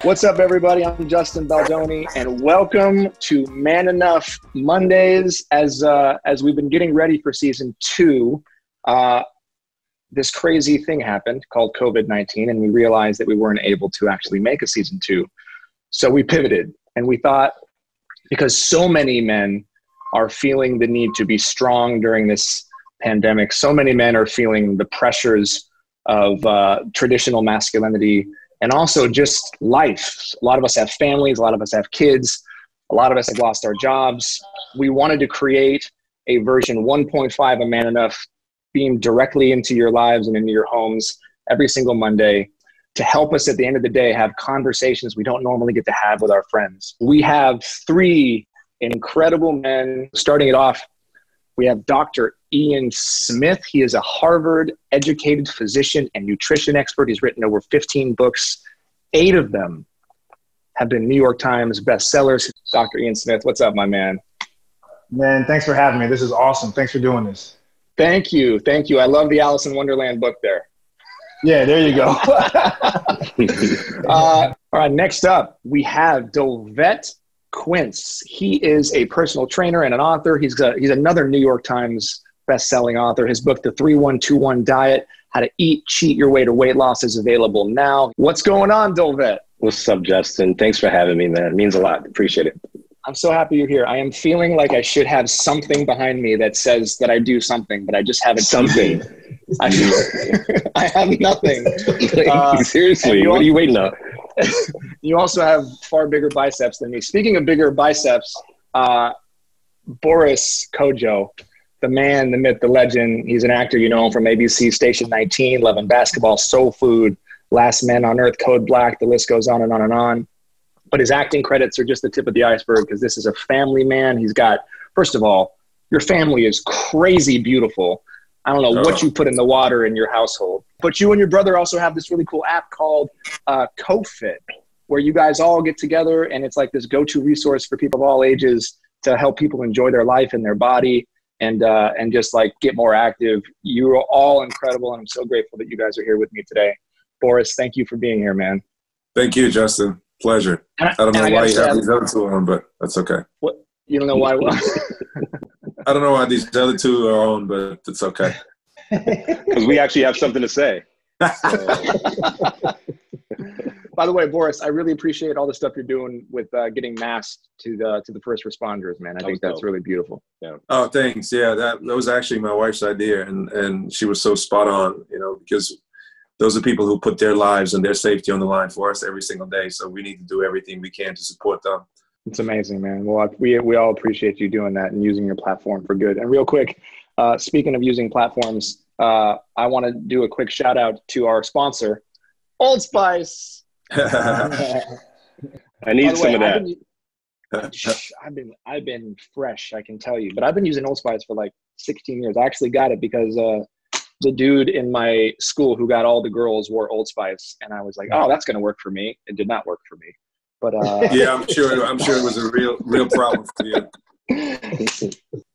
What's up, everybody? I'm Justin Baldoni, and welcome to Man Enough Mondays. As we've been getting ready for season 2, this crazy thing happened called COVID-19, and we realized that we weren't able to actually make a season 2. So we pivoted, and we thought, because so many men are feeling the need to be strong during this pandemic, so many men are feeling the pressures of traditional masculinity and also just life. A lot of us have families, a lot of us have kids, a lot of us have lost our jobs. We wanted to create a version 1.5 of Man Enough beamed directly into your lives and into your homes every single Monday to help us at the end of the day have conversations we don't normally get to have with our friends. We have 3 incredible men. Starting it off, we have Dr. Ian Smith. He is a Harvard-educated physician and nutrition expert. He's written over 15 books. 8 of them have been New York Times bestsellers. Dr. Ian Smith, what's up, my man? Man, thanks for having me. This is awesome. Thanks for doing this. Thank you. Thank you. I love the Alice in Wonderland book there. Yeah, there you go. All right, next up, we have Dolvett Quince. He is a personal trainer and an author. He's another New York Times best-selling author. His book, The 3121 Diet, How to Eat, Cheat Your Way to Weight Loss, is available now. What's going on, Dolvett? What's up, Justin? Thanks for having me, man. It means a lot. Appreciate it. I'm so happy you're here. I am feeling like I should have something behind me that says that I do something, but I just haven't. Something. I have nothing. Seriously, what are you waiting on? You also have far bigger biceps than me. Speaking of bigger biceps, Boris Kodjoe, the man, the myth, the legend. He's an actor. You know him from ABC, Station 19, Love and Basketball, Soul Food, Last Man on Earth, Code Black. The list goes on and on and on. But his acting credits are just the tip of the iceberg because this is a family man. He's got, first of all, your family is crazy beautiful. I don't know what you put in the water in your household. But you and your brother also have this really cool app called CoFit, where you guys all get together and it's like this go-to resource for people of all ages to help people enjoy their life and their body and just like get more active. You are all incredible, and I'm so grateful that you guys are here with me today. Boris, thank you for being here, man. Thank you, Justin. Pleasure. I don't know why you have these other 2 on, but that's okay. What? You don't know why? I don't know why these other 2 are on, but it's okay. Because we actually have something to say. By the way, Boris, I really appreciate all the stuff you're doing with getting masks to the first responders, man. I think that's really beautiful. Yeah. Oh, thanks. Yeah, that was actually my wife's idea, and she was so spot on, because those are people who put their lives and their safety on the line for us every single day. So we need to do everything we can to support them. It's amazing, man. Well, we all appreciate you doing that and using your platform for good. And real quick, speaking of using platforms, I want to do a quick shout out to our sponsor, Old Spice. I need some of that. I've been fresh, I can tell you, but I've been using Old Spice for like 16 years. I actually got it because the dude in my school who got all the girls wore Old Spice, and I was like, "Oh, that's going to work for me." It did not work for me, but yeah, I'm sure it was a real problem for you.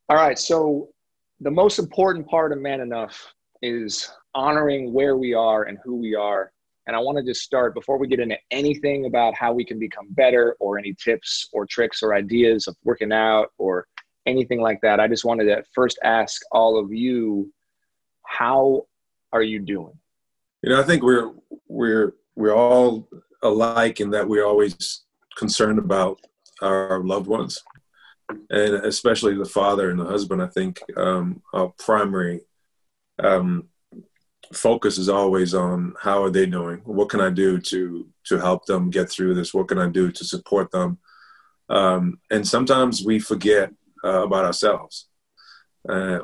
All right, so the most important part of Man Enough is honoring where we are and who we are. And I want to just start before we get into anything about how we can become better or any tips or tricks or ideas of working out or anything like that. I just wanted to first ask all of you, how are you doing? I think we're all alike in that we're always concerned about our loved ones, and especially the father and the husband. I think our primary focus is always on how are they doing? What can I do to help them get through this? What can I do to support them? And sometimes we forget about ourselves.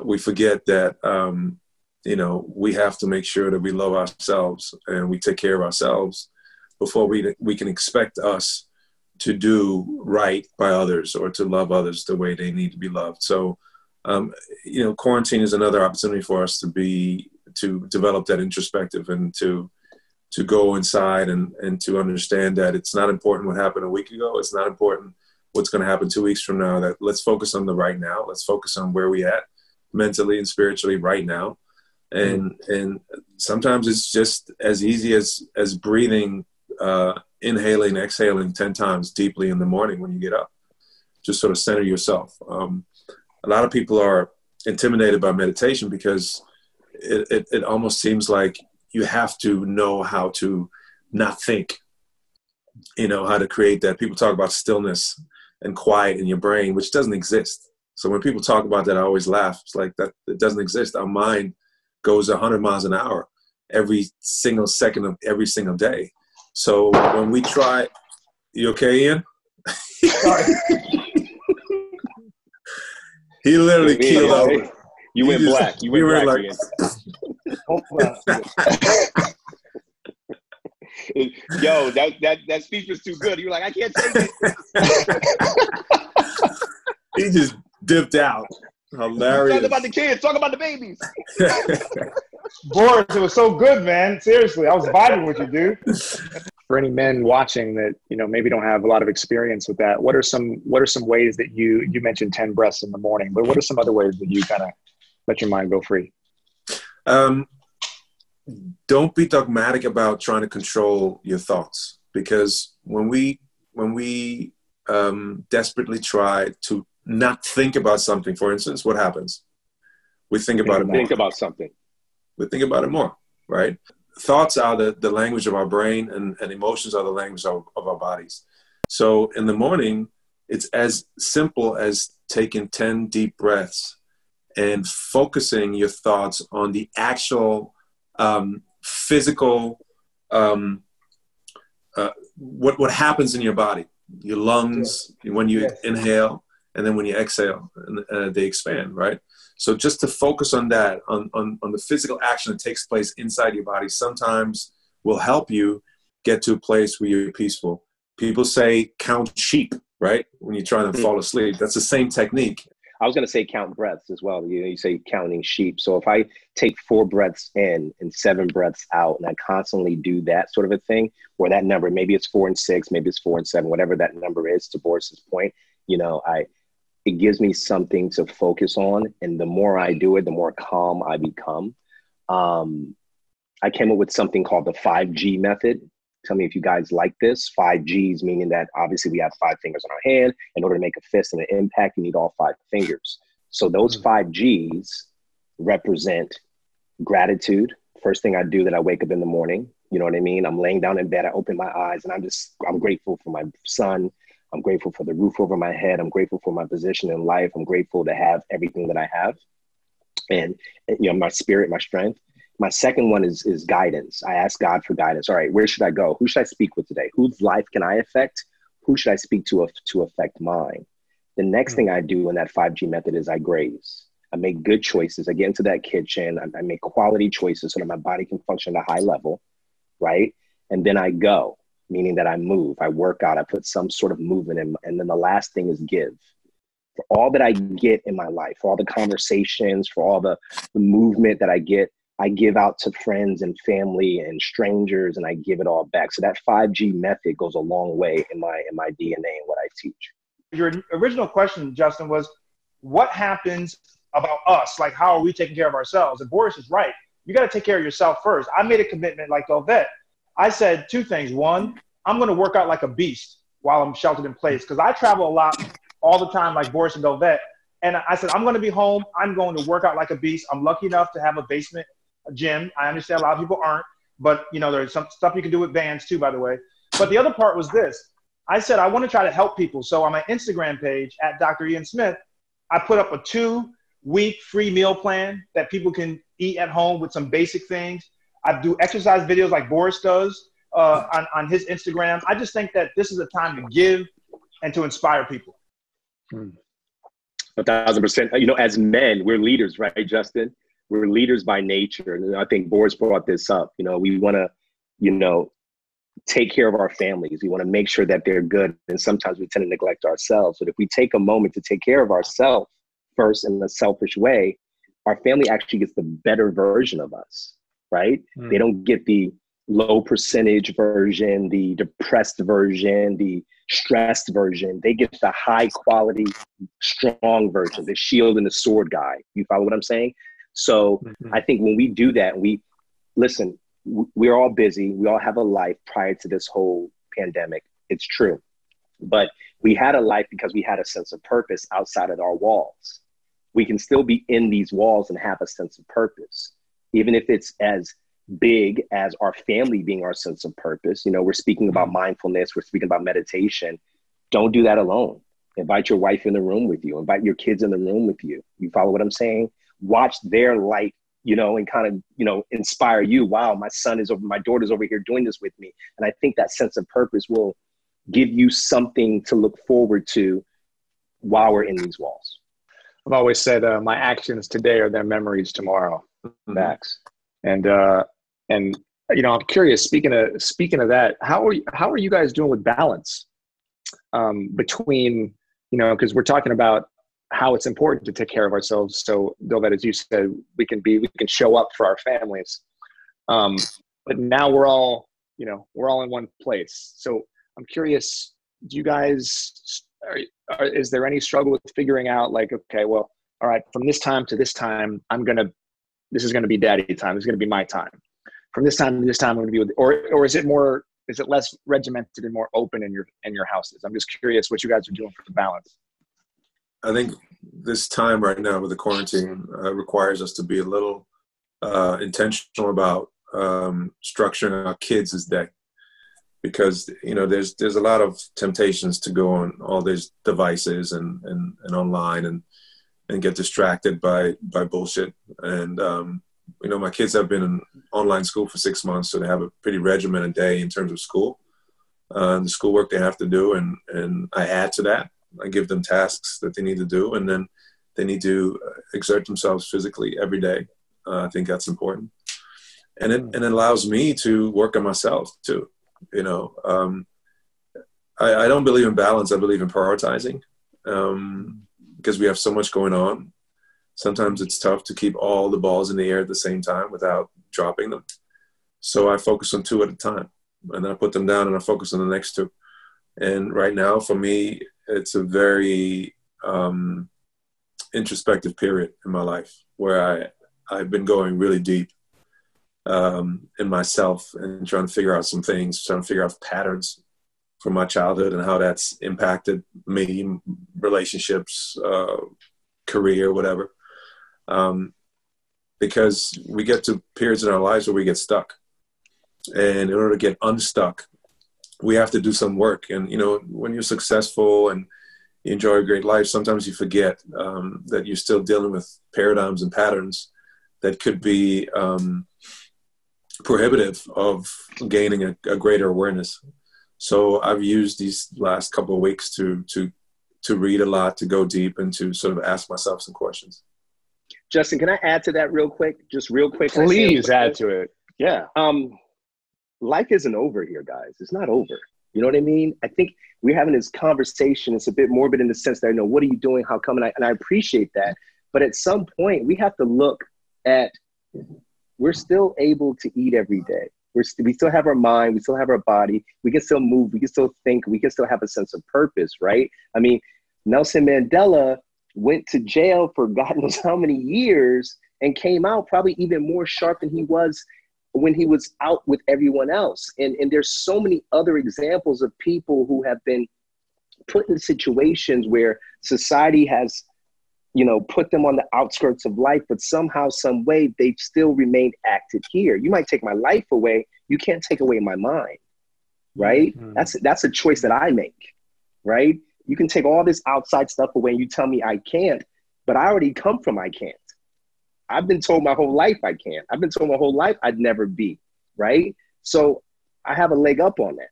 We forget that we have to make sure that we love ourselves and we take care of ourselves before we can expect us to do right by others or to love others the way they need to be loved. So, quarantine is another opportunity for us to develop that introspective and to go inside and to understand that it's not important what happened a week ago. It's not important what's going to happen 2 weeks from now. That let's focus on the right now. Let's focus on where we at mentally and spiritually right now. And sometimes it's just as easy as breathing inhaling, exhaling 10 times deeply in the morning when you get up. Just sort of center yourself. A lot of people are intimidated by meditation because it almost seems like you have to know how to not think, how to create that. People talk about stillness and quiet in your brain, which doesn't exist. So when people talk about that, I always laugh. It's like that it doesn't exist. Our mind goes 100 miles an hour every single second of every single day. So when we try, you okay, Ian? Sorry. He literally keeled over. You went black. You went black. Yo, that speech was too good. You were like, I can't take it. He just dipped out. Hilarious. Talk about the kids. Talk about the babies. Boris, it was so good, man. Seriously, I was vibing with you, dude. For any men watching that, maybe don't have a lot of experience with that, what are some ways that you mentioned 10 breaths in the morning, but what are some other ways that you kind of let your mind go free? Don't be dogmatic about trying to control your thoughts, because when we desperately try to not think about something, for instance, what happens? We think about it more. Think about something. We think about it more, right? Thoughts are the language of our brain, and emotions are the language of our bodies. So in the morning, it's as simple as taking 10 deep breaths and focusing your thoughts on the actual physical, what happens in your body, your lungs, when you inhale, and then when you exhale, they expand, right? So just to focus on that, on the physical action that takes place inside your body, sometimes will help you get to a place where you're peaceful. People say count sheep, right? When you're trying to fall asleep. That's the same technique. I was going to say count breaths as well. You say counting sheep. So if I take 4 breaths in and 7 breaths out, and I constantly do that sort of a thing, where that number, maybe it's 4 and 6, maybe it's 4 and 7, whatever that number is, to Boris's point, it gives me something to focus on. And the more I do it, the more calm I become. I came up with something called the 5G method. Tell me if you guys like this. 5 Gs, meaning that obviously we have 5 fingers on our hand. In order to make a fist and an impact, you need all 5 fingers. So those 5 Gs represent gratitude. First thing I do that I wake up in the morning, you know what I mean? I'm laying down in bed, I open my eyes, and I'm grateful for my son. I'm grateful for the roof over my head. I'm grateful for my position in life. I'm grateful to have everything that I have. And, my spirit, my strength. My second one is guidance. I ask God for guidance. All right, where should I go? Who should I speak with today? Whose life can I affect? Who should I speak to affect mine? The next thing I do in that 5G method is I graze. I make good choices. I get into that kitchen. I make quality choices so that my body can function at a high level, right? And then I go, meaning that I move, I work out, I put some sort of movement in. And then the last thing is give. For all that I get in my life, for all the conversations, for all the movement that I get, I give out to friends and family and strangers, and I give it all back. So that 5G method goes a long way in my DNA and what I teach. Your original question, Justin, was what happens about us? Like, how are we taking care of ourselves? And Boris is right. You got to take care of yourself first. I made a commitment like Dolvett. I said 2 things. One, I'm going to work out like a beast while I'm sheltered in place, because I travel a lot all the time like Boris and Dolvett. And I said, I'm going to be home. I'm going to work out like a beast. I'm lucky enough to have a basement gym. I understand a lot of people aren't, but there's some stuff you can do with bands too, by the way. But the other part was this. I said, I want to try to help people. So on my Instagram page at Dr. Ian Smith, I put up a 2-week free meal plan that people can eat at home with some basic things. I do exercise videos like Boris does on his Instagram. I just think that this is a time to give and to inspire people. 1,000%. As men, we're leaders, right, Justin? We're leaders by nature. And I think Boris brought this up. We want to, take care of our families. We want to make sure that they're good. And sometimes we tend to neglect ourselves. But if we take a moment to take care of ourselves first in a selfish way, our family actually gets the better version of us, right? They don't get the low percentage version, the depressed version, the stressed version. They get the high quality, strong version, the shield and the sword guy. You follow what I'm saying? So I think when we do that, we're all busy. We all have a life prior to this whole pandemic. It's true. But we had a life because we had a sense of purpose outside of our walls. We can still be in these walls and have a sense of purpose, even if it's as big as our family being our sense of purpose. You know, we're speaking about mindfulness. We're speaking about meditation. Don't do that alone. Invite your wife in the room with you. Invite your kids in the room with you. You follow what I'm saying? Watch their light, you know, and kind of, you know, inspire you. Wow, my daughter's over here doing this with me. And I think that sense of purpose will give you something to look forward to while we're in these walls. I've always said my actions today are their memories tomorrow. Max. And you know, I'm curious, speaking of that, how are you guys doing with balance between, you know, because we're talking about how it's important to take care of ourselves. So Dolvett, as you said, we can show up for our families. But now we're all in one place. So I'm curious, do you guys, is there any struggle with figuring out like, okay, well, all right, from this time to this time, this is going to be daddy time. This is going to be my time. From this time to this time, I'm going to be with, or is it less regimented and more open in your houses? I'm just curious what you guys are doing for the balance. I think this time right now with the quarantine requires us to be a little intentional about structuring our kids' day, because you know there's a lot of temptations to go on all these devices and online and get distracted by bullshit. And you know, my kids have been in online school for 6 months, so they have a pretty regimented day in terms of school, the schoolwork they have to do, and I add to that. I give them tasks that they need to do, and then they need to exert themselves physically every day. I think that's important. And it allows me to work on myself too. You know, I don't believe in balance. I believe in prioritizing because we have so much going on. Sometimes it's tough to keep all the balls in the air at the same time without dropping them. So I focus on two at a time, and then I put them down and I focus on the next two. And right now for me, it's a very introspective period in my life where I've been going really deep in myself and trying to figure out some things, trying to figure out patterns from my childhood and how that's impacted me, relationships, career, whatever. Because we get to periods in our lives where we get stuck. And in order to get unstuck, we have to do some work. And, you know, when you're successful and you enjoy a great life, sometimes you forget that you're still dealing with paradigms and patterns that could be prohibitive of gaining a greater awareness. So I've used these last couple of weeks to read a lot, to go deep, and to sort of ask myself some questions. Justin, can I add to that real quick? Just real quick. Please add to it. Yeah. Life isn't over here, guys. It's not over. You know what I mean? I think we're having this conversation. It's a bit morbid in the sense that, you know, what are you doing? How come? And I appreciate that. But at some point, we have to look at, we're still able to eat every day. We still have our mind. We still have our body. We can still move. We can still think. We can still have a sense of purpose, right? I mean, Nelson Mandela went to jail for God knows how many years and came out probably even more sharp than he was when he was out with everyone else. And there's so many other examples of people who have been put in situations where society has, you know, put them on the outskirts of life, but somehow, some way, they've still remained active here. You might take my life away. You can't take away my mind, right? Mm-hmm. That's a choice that I make, right? You can take all this outside stuff away and you tell me I can't, but I already come from I can't. I've been told my whole life I can't. I've been told my whole life I'd never be, right? So I have a leg up on that,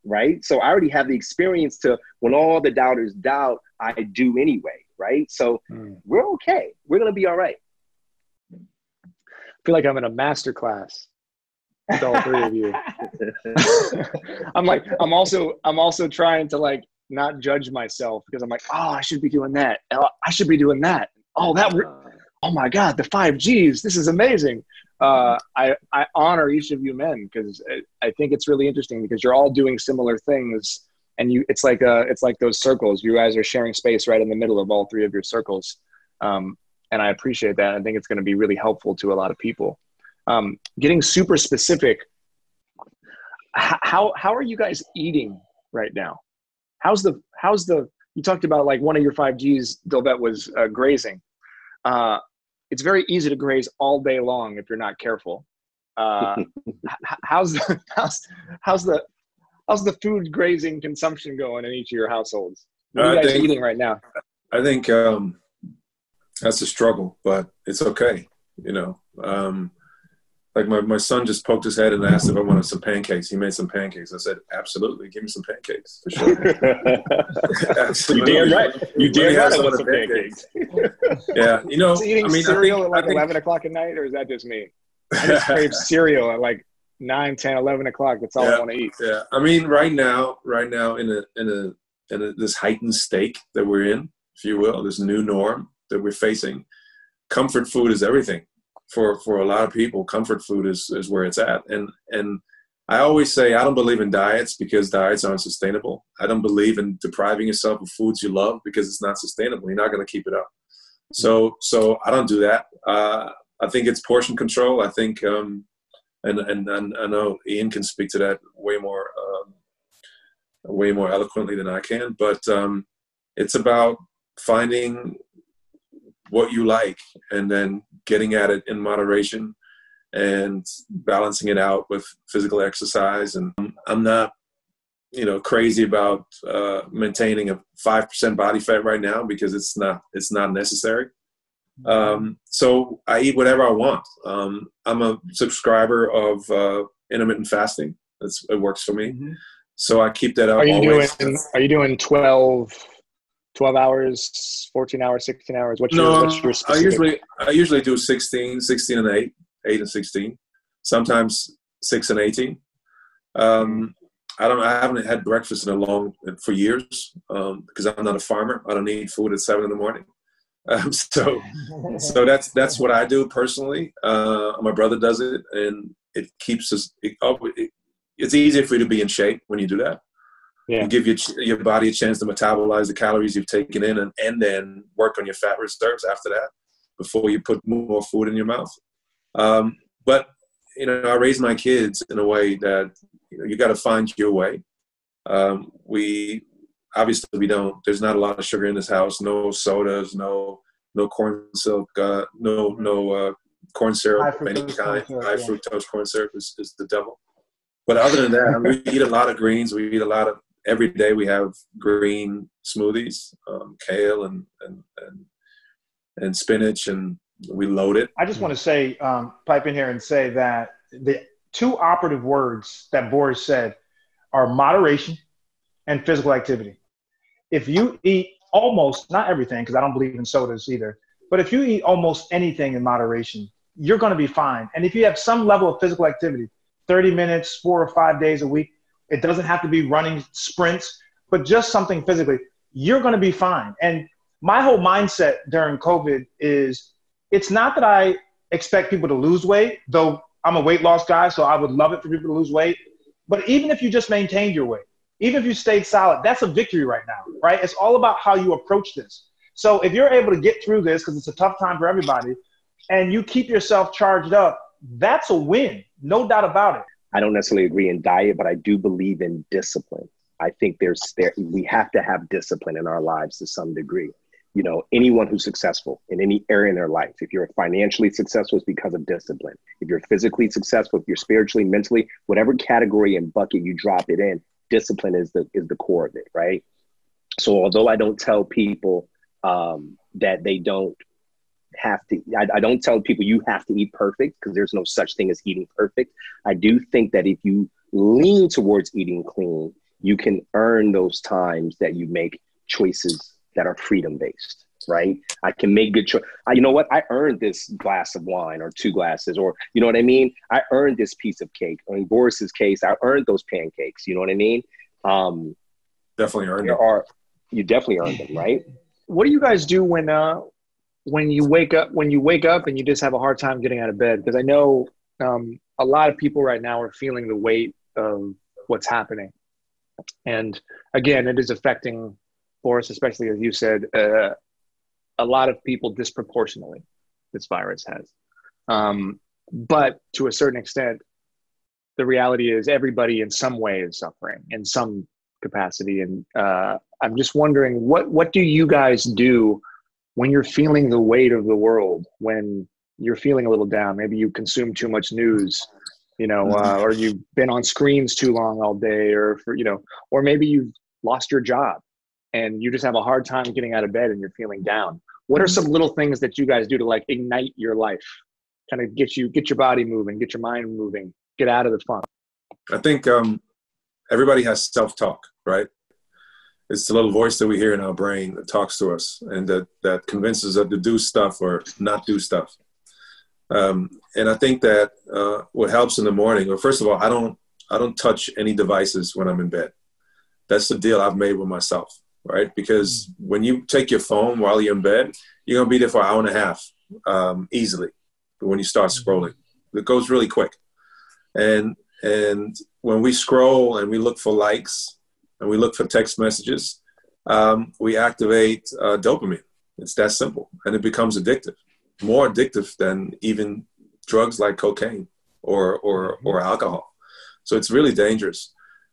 right? So I already have the experience to, when all the doubters doubt, I do anyway, right? So we're okay. We're going to be all right. I feel like I'm in a master class with all three of you. I'm also trying to like not judge myself because I'm like, oh, I should be doing that. I should be doing that. Oh my God, the 5 Gs. This is amazing. I honor each of you men because I think it's really interesting because you're all doing similar things, and it's like those circles. You guys are sharing space right in the middle of all three of your circles, and I appreciate that. I think it's going to be really helpful to a lot of people. Getting super specific. how are you guys eating right now? How's the you talked about like one of your 5Gs, Dolvett, was grazing. It's very easy to graze all day long if you're not careful. How's the food grazing consumption going in each of your households? What are you guys eating right now? I think that's a struggle, but it's okay. Like my son just poked his head and asked if I wanted some pancakes. He made some pancakes. I said, absolutely, give me some pancakes for sure. Absolutely. You damn right. You damn right I want some pancakes. Yeah, Is eating cereal at like 11 o'clock at night, or is that just me? I just crave cereal at like 9, 10, 11 o'clock. That's all I want to eat. Yeah, I mean, right now, in this heightened state that we're in, if you will, this new norm that we're facing, comfort food is everything. For a lot of people, comfort food is where it's at. And I always say I don't believe in diets because diets aren't sustainable. I don't believe in depriving yourself of foods you love because it's not sustainable. You're not going to keep it up. So I don't do that. I think it's portion control. I think, and I know Ian can speak to that way more eloquently than I can. But it's about finding what you like and then getting at it in moderation and balancing it out with physical exercise. And I'm not, crazy about maintaining a 5% body fat right now because it's not necessary. So I eat whatever I want. I'm a subscriber of intermittent fasting. It works for me. Mm-hmm. So I keep that up. Are you doing 12 hours, 14 hours, 16 hours? What's your specific? I usually do 16 and 8 and 16, sometimes 6 and 18. I haven't had breakfast for years because I'm not a farmer. I don't need food at 7 a.m. So that's what I do personally. My brother does it, and it keeps us. It's easier for you to be in shape when you do that. Yeah. You give your body a chance to metabolize the calories you've taken in and then work on your fat reserves after that before you put more food in your mouth. But, I raise my kids in a way that you got to find your way. There's not a lot of sugar in this house, no sodas, no corn silk, no corn syrup of any kind. High fructose corn syrup is the devil. But other than that, we eat a lot of greens. We eat a lot of. Every day we have green smoothies, kale and spinach, and we load it. I just want to say, pipe in here and say that the two operative words that Boris said are moderation and physical activity. If you eat almost, not everything, because I don't believe in sodas either, but if you eat almost anything in moderation, you're going to be fine. And if you have some level of physical activity, 30 minutes, 4 or 5 days a week, it doesn't have to be running sprints, but just something physically, you're going to be fine. And my whole mindset during COVID is it's not that I expect people to lose weight, though I'm a weight loss guy, so I would love it for people to lose weight. But even if you just maintained your weight, even if you stayed solid, that's a victory right now, right? It's all about how you approach this. So if you're able to get through this, because it's a tough time for everybody, and you keep yourself charged up, that's a win, no doubt about it. I don't necessarily agree in diet, but I do believe in discipline. I think we have to have discipline in our lives to some degree. Anyone who's successful in any area in their life, if you're financially successful, it's because of discipline. If you're physically successful, if you're spiritually, mentally, whatever category and bucket you drop it in, discipline is the core of it, right? So although I don't tell people that they don't have to, I don't tell people you have to eat perfect because there's no such thing as eating perfect. I do think that if you lean towards eating clean, you can earn those times that you make choices that are freedom-based, right? I can make good choices. You know what? I earned this glass of wine or 2 glasses, or you know what I mean? I earned this piece of cake. In Boris's case, I earned those pancakes. You know what I mean? Definitely earned them. You definitely earned them, right? What do you guys do when you wake up and you just have a hard time getting out of bed? Because I know a lot of people right now are feeling the weight of what's happening. And again, it is affecting Boris, especially as you said, a lot of people disproportionately this virus has. But to a certain extent, the reality is everybody in some way is suffering in some capacity. And I'm just wondering, what do you guys do when you're feeling the weight of the world, when you're feeling a little down? Maybe you consume too much news, or you've been on screens too long all day, or maybe you've lost your job and you just have a hard time getting out of bed and you're feeling down. What are some little things that you guys do to like ignite your life, kind of get your body moving, get your mind moving, get out of the funk? I think everybody has self-talk, right? It's the little voice that we hear in our brain that talks to us and that convinces us to do stuff or not do stuff. And I think that what helps in the morning, well, first of all, I don't touch any devices when I'm in bed. That's the deal I've made with myself, right? Because when you take your phone while you're in bed, you're going to be there for an hour and a half easily. But when you start scrolling, it goes really quick. And when we scroll and we look for likes and we look for text messages, we activate dopamine. It's that simple. And it becomes addictive, more addictive than even drugs like cocaine or alcohol. So it's really dangerous.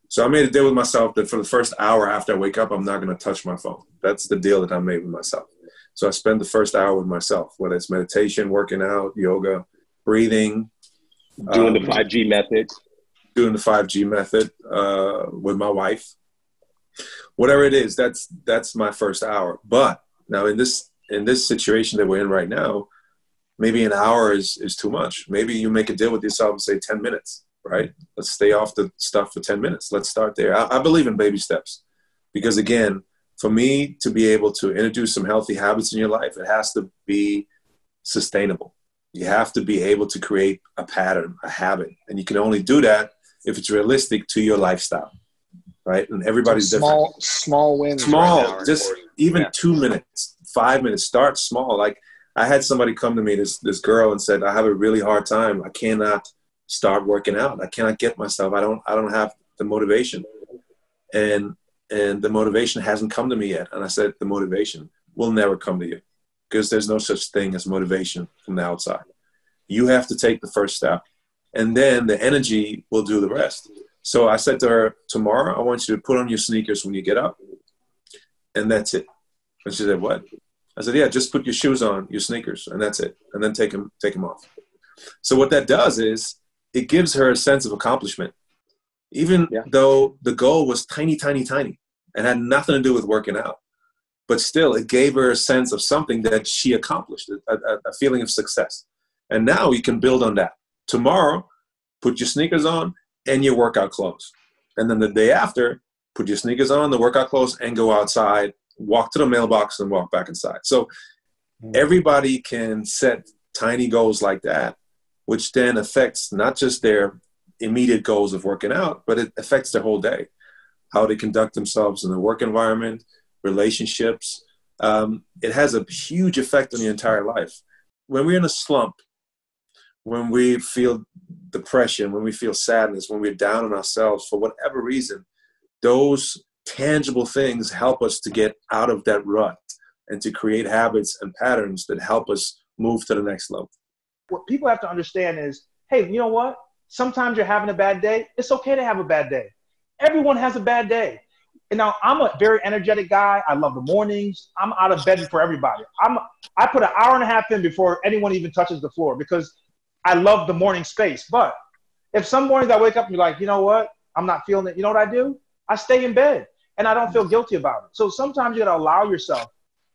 So I made a deal with myself that for the first hour after I wake up, I'm not going to touch my phone. That's the deal that I made with myself. So I spend the first hour with myself, whether it's meditation, working out, yoga, breathing. Doing the 5G method. Doing the 5G method with my wife. Whatever it is, that's my first hour. But now in this situation that we're in right now, maybe an hour is too much. Maybe you make a deal with yourself and say 10 minutes, right? Let's stay off the stuff for 10 minutes. Let's start there. I believe in baby steps because, again, for me to be able to introduce some healthy habits in your life, it has to be sustainable. You have to be able to create a pattern, a habit. And you can only do that if it's realistic to your lifestyle, right? And everybody's different. Small wins. Small, right now, just even 2 minutes, 5 minutes. Start small. Like I had somebody come to me, this girl, and said, I have a really hard time. I cannot start working out. I cannot get myself. I don't have the motivation. And the motivation hasn't come to me yet. And I said, the motivation will never come to you because there's no such thing as motivation from the outside. You have to take the first step, and then the energy will do the rest. So I said to her, tomorrow, I want you to put on your sneakers when you get up, and that's it. And she said, what? I said, yeah, just put your shoes on, your sneakers, and that's it. And then take them off. So what that does is it gives her a sense of accomplishment. Even though the goal was tiny, tiny, tiny and had nothing to do with working out. But still, it gave her a sense of something that she accomplished, a feeling of success. And now you can build on that. Tomorrow, put your sneakers on and your workout clothes. And then the day after, put your sneakers on, the workout clothes, and go outside, walk to the mailbox and walk back inside. So everybody can set tiny goals like that, which then affects not just their immediate goals of working out, but it affects their whole day, how they conduct themselves in the work environment, relationships. It has a huge effect on your entire life. When we're in a slump, when we feel depression, when we feel sadness, when we're down on ourselves for whatever reason, those tangible things help us to get out of that rut and to create habits and patterns that help us move to the next level. What people have to understand is, hey, you know what? Sometimes you're having a bad day. It's okay to have a bad day. Everyone has a bad day. And now I'm a very energetic guy. I love the mornings. I'm out of bed before everybody. I put an hour and a half in before anyone even touches the floor because I love the morning space. But if some mornings I wake up and be like, you know what? I'm not feeling it. You know what I do? I stay in bed and I don't feel guilty about it. So sometimes you got to allow yourself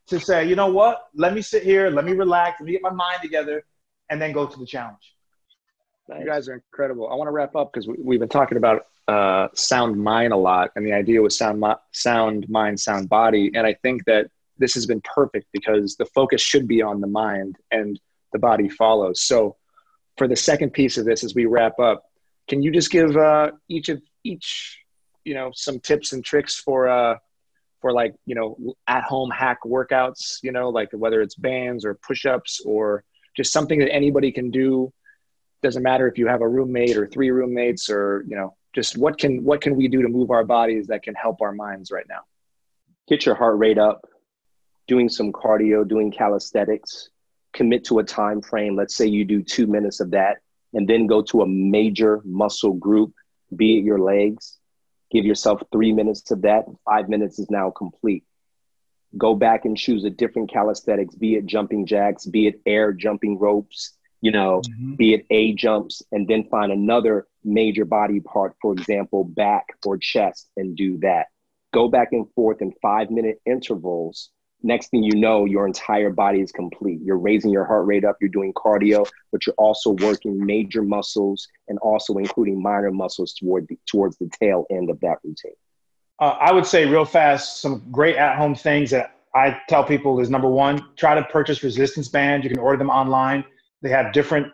to say, you know what? Let me sit here. Let me relax. Let me get my mind together and then go to the challenge. You guys are incredible. I want to wrap up because we've been talking about sound mind a lot, and the idea was sound mind, sound body. And I think that this has been perfect because the focus should be on the mind and the body follows. So for the second piece of this, as we wrap up, can you just give each some tips and tricks for like, at home hack workouts, like whether it's bands or push-ups or just something that anybody can do. Doesn't matter if you have a roommate or 3 roommates or, just what can we do to move our bodies that can help our minds right now? Get your heart rate up, doing some cardio, doing calisthenics, commit to a time frame. Let's say you do 2 minutes of that and then go to a major muscle group, be it your legs. Give yourself 3 minutes of that. 5 minutes is now complete. Go back and choose a different calisthenics, be it jumping jacks, be it air jumping ropes, be it A jumps, and then find another major body part, for example, back or chest, and do that. Go back and forth in 5-minute intervals. Next thing you know, your entire body is complete. You're raising your heart rate up, you're doing cardio, but you're also working major muscles and also including minor muscles towards the tail end of that routine. I would say real fast, some great at-home things that I tell people is, number one, try to purchase resistance bands. You can order them online. They have different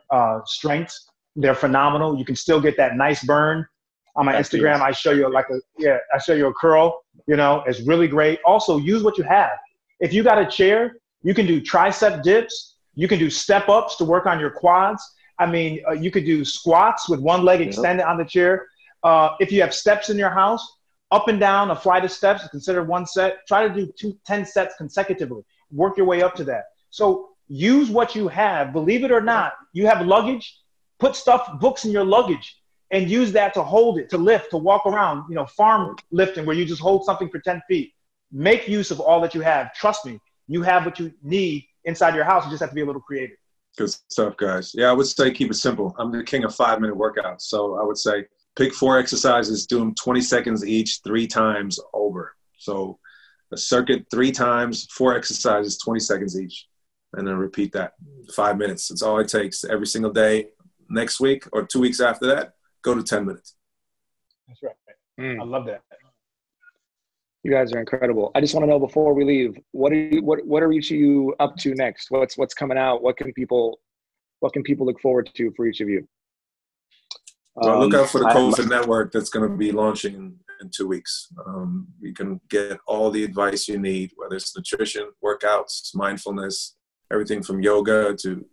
strengths. They're phenomenal. You can still get that nice burn. On my Instagram, I show you I show you a curl, it's really great. Also, use what you have. If you got a chair, you can do tricep dips. You can do step ups to work on your quads. You could do squats with one leg extended on the chair. If you have steps in your house, up and down a flight of steps is considered one set. Try to do 10 sets consecutively. Work your way up to that. So use what you have. Believe it or not, you have luggage. Put books in your luggage and use that to hold it, to lift, to walk around, farm lifting where you just hold something for 10 feet. Make use of all that you have. Trust me, you have what you need inside your house. You just have to be a little creative. Good stuff, guys. Yeah, I would say keep it simple. I'm the king of 5-minute workouts. So I would say pick 4 exercises, do them 20 seconds each, 3 times over. So a circuit 3 times, 4 exercises, 20 seconds each. And then repeat that 5 minutes. That's all it takes every single day. Next week or 2 weeks after that, go to 10 minutes. That's right. I love that. You guys are incredible. I just want to know before we leave, what are each of you up to next? What's coming out? What can people look forward to for each of you? Well, look out for the Posen Network that's going to be launching in 2 weeks. You can get all the advice you need, whether it's nutrition, workouts, mindfulness, everything from yoga to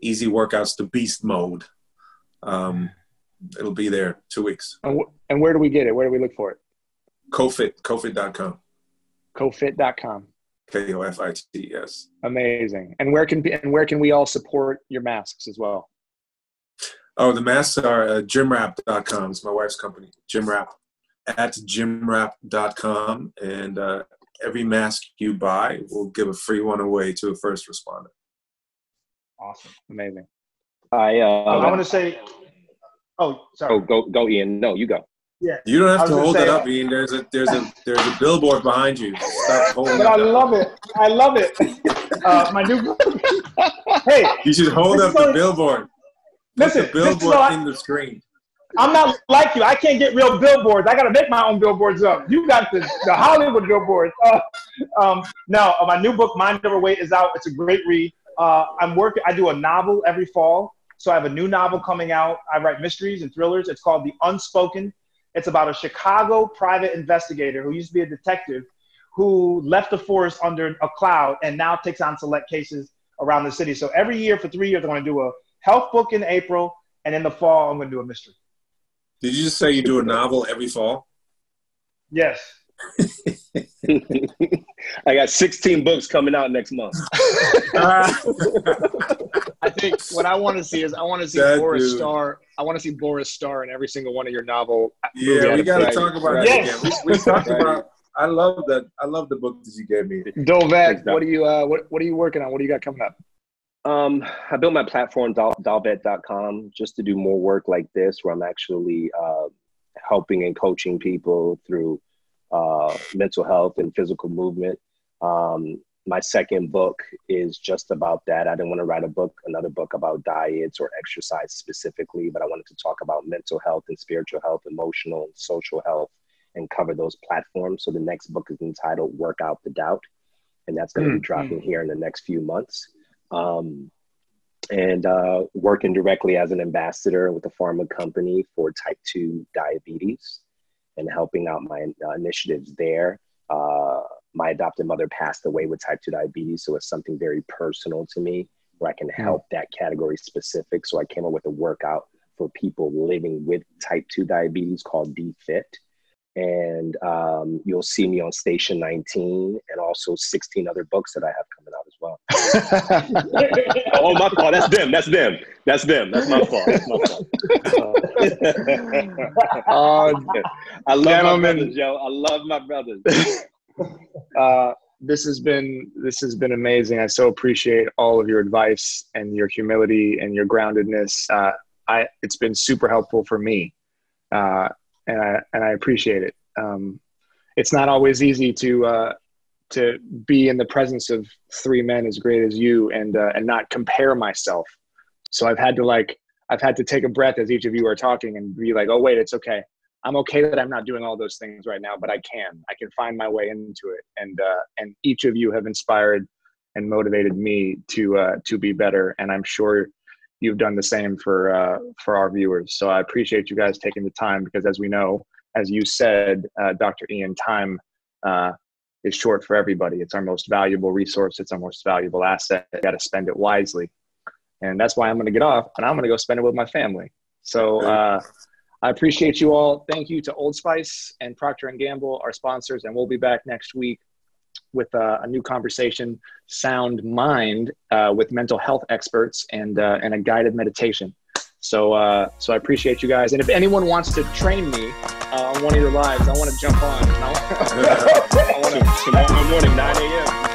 easy workouts to beast mode. It'll be there 2 weeks. And where do we get it? Where do we look for it? Kofit.com. Kofit.com. Kofit, yes. Amazing. And where can we all support your masks as well? Oh, the masks are gymwrap.com. It's my wife's company. Gymwrap at gymwrap.com. And every mask you buy, we'll give a free one away to a first responder. Awesome. Amazing. I want to say, sorry. Oh, go Ian. No, you go. Yeah. You don't have to hold it up, Ian. There's a billboard behind you. Stop holding it up. I love it. My new book. Hey. You should hold up the billboard. Listen. Put the billboard in the screen. I'm not like you. I can't get real billboards. I got to make my own billboards up. You got the Hollywood billboards. My new book, Mind Over Weight, is out. It's a great read. I do a novel every fall. So I have a new novel coming out. I write mysteries and thrillers. It's called The Unspoken. It's about a Chicago private investigator who used to be a detective who left the force under a cloud and now takes on select cases around the city. So every year for 3 years, I'm going to do a health book in April, and in the fall, I'm going to do a mystery. Did you just say you do a novel every fall? Yes. I got 16 books coming out next month. I think what I want to see is Boris Starr. I want to see Boris Starr in every single one of your novel. Yeah, we got to talk about it again. We talked about. I love that. I love the book that you gave me. Dolvett, what are you working on? What do you got coming up? I built my platform, Dolvett.com, just to do more work like this, where I'm actually helping and coaching people through mental health and physical movement. My second book is just about that. I didn't want to write another book about diets or exercise specifically, but I wanted to talk about mental health and spiritual health, emotional and social health, and cover those platforms. So the next book is entitled Work Out the Doubt, and that's going to be dropping here in the next few months. And working directly as an ambassador with a pharma company for type 2 diabetes and helping out my initiatives there. My adopted mother passed away with type 2 diabetes, so it's something very personal to me where I can help that category specific. So I came up with a workout for people living with type 2 diabetes called D-Fit. And you'll see me on Station 19 and also 16 other books that I have coming out as well. Oh, my fault. That's them. That's them. That's them. That's my fault. That's my fault. I love my brothers, Joe. I love my brothers. This has been amazing. I so appreciate all of your advice and your humility and your groundedness. It's been super helpful for me. And I appreciate it. It's not always easy to be in the presence of three men as great as you and not compare myself. So I've had to take a breath as each of you are talking and be like, oh wait, it's okay. I'm okay that I'm not doing all those things right now, but I can find my way into it. And each of you have inspired and motivated me to be better. And I'm sure you've done the same for our viewers. So I appreciate you guys taking the time, because as we know, as you said, Dr. Ian, time is short for everybody. It's our most valuable resource. It's our most valuable asset. You got to spend it wisely. And that's why I'm going to get off and I'm going to go spend it with my family. So I appreciate you all. Thank you to Old Spice and Procter & Gamble, our sponsors. And we'll be back next week with a new conversation, Sound Mind, with mental health experts and a guided meditation. So I appreciate you guys. And if anyone wants to train me on one of your lives, I want to jump on. Tomorrow morning, 9 a.m.